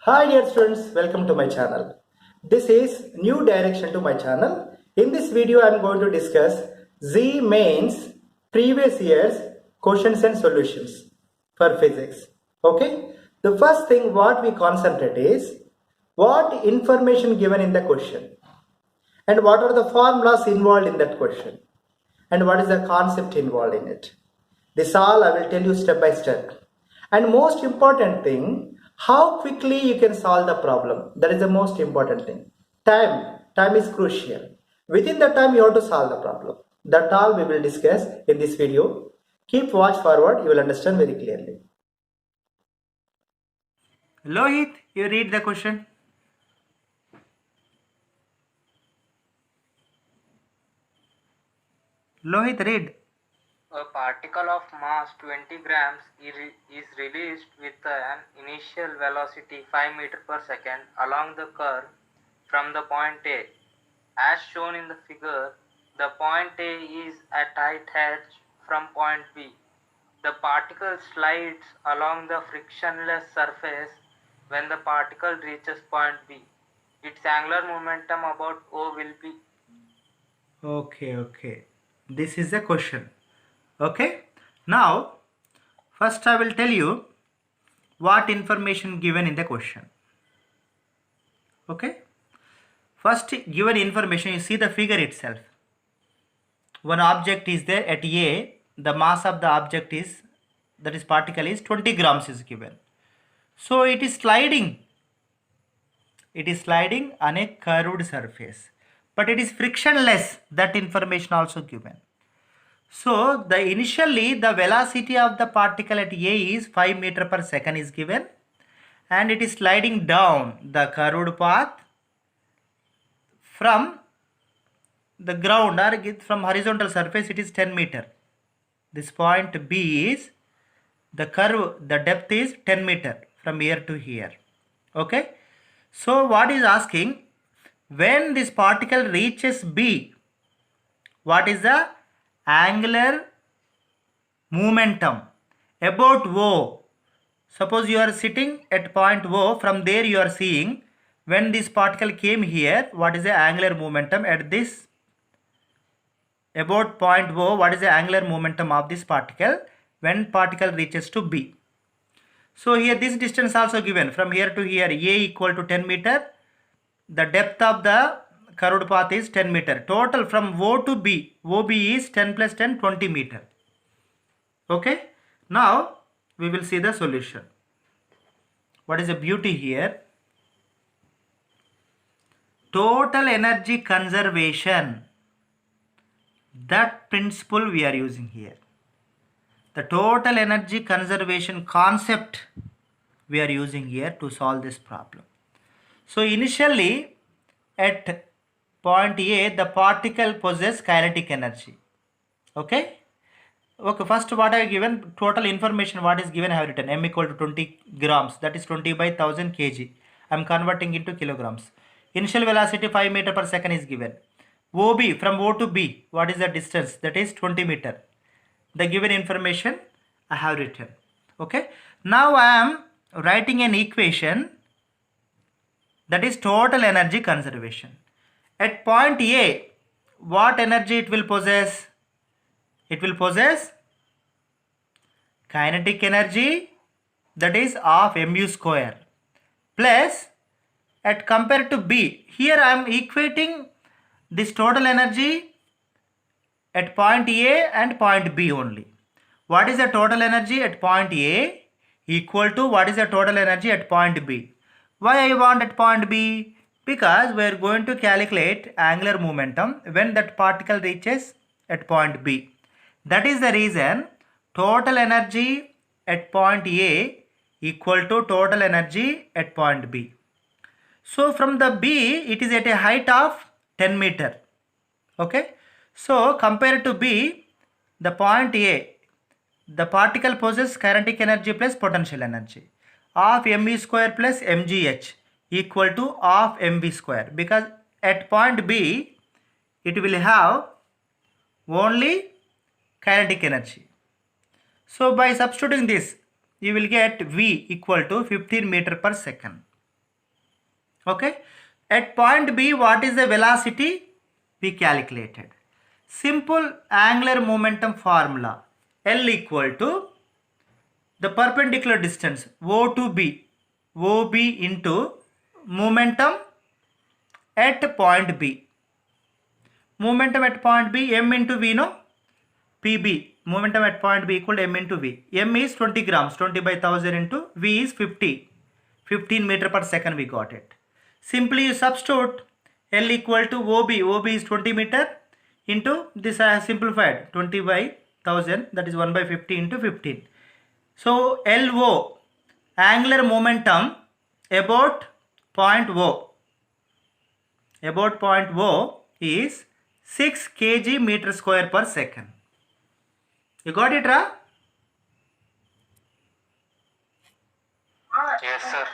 Hi dear students, welcome to my channel. This is new direction to my channel. In this video I am going to discuss Z mains previous year's questions and solutions for physics. Okay, the first thing what we concentrate is what information given in the question and what are the formulas involved in that question and what is the concept involved in it. This all I will tell you step by step. And most important thing, how quickly you can solve the problem. That is the most important thing. Time is crucial. Within the time you have to solve the problem. That all we will discuss in this video. Keep watch forward, you will understand very clearly. Lohit, you read the question. Lohit, read. A particle of mass 20 grams is released with an initial velocity 5 meters per second along the curve from the point A. As shown in the figure, the point A is at height h from point B. The particle slides along the frictionless surface when the particle reaches point B. Its angular momentum about O will be. Okay. This is the question. Okay. Now, first I will tell you what information given in the question. Okay. First given information, you see the figure itself. One object is there at A. The mass of the object is, that is particle is 20 grams is given. So it is sliding. It is sliding on a curved surface, but it is frictionless. That information also given. So initially the velocity of the particle at A is 5 meter per second is given, and it is sliding down the curved path from the ground or from horizontal surface. It is 10 meter. This point B is the curve, the depth is 10 meter from here to here. Okay. So what is asking, when this particle reaches B, what is the angular momentum about O? Suppose you are sitting at point O, from there you are seeing when this particle came here, what is the angular momentum at this, about point O, what is the angular momentum of this particle when particle reaches to B? So here this distance also given, from here to here, A equal to 10 meter. The depth of the curved path is 10 meter. Total from O to B, OB is 10 plus 10, 20 meter. Okay. Now we will see the solution. What is the beauty here? Total energy conservation. That principle we are using here. The total energy conservation concept we are using here to solve this problem. So initially at point A, the particle possesses kinetic energy. Okay. First what I have given, total information what is given I have written. M equal to 20 grams, that is 20 by 1000 kg. I am converting into kilograms. Initial velocity 5 meter per second is given. OB, from O to B, what is the distance? That is 20 meter. The given information I have written. Okay. Now I am writing an equation, that is total energy conservation. At point A, what energy it will possess? It will possess kinetic energy, that is of mu square, plus at compared to B, here I am equating this total energy at point A and point B only. What is the total energy at point A equal to what is the total energy at point B? Why I want at point B? Because we are going to calculate angular momentum when that particle reaches at point B. That is the reason total energy at point A equal to total energy at point B. So from the B, it is at a height of 10 meter. Okay. So compared to B, the point A, the particle possesses kinetic energy plus potential energy of mv square plus mgh equal to of mv square, because at point B it will have only kinetic energy. So by substituting this, you will get V equal to 15 meter per second. Okay. At point B, what is the velocity? We calculated. Simple angular momentum formula. L equal to the perpendicular distance O to B, OB into momentum at point B. Momentum at point B, M into V, no? PB. Momentum at point B equal to M into V. M is 20 grams, 20 by 1000 into V is 50. 15 meter per second we got it. Simply you substitute L equal to OB. OB is 20 meter into this I have simplified 20 by 1000, that is 1 by 50 into 15. So LO, angular momentum about point O. About point O is 6 kg meter square per second. You got it, Ra? Yes, sir.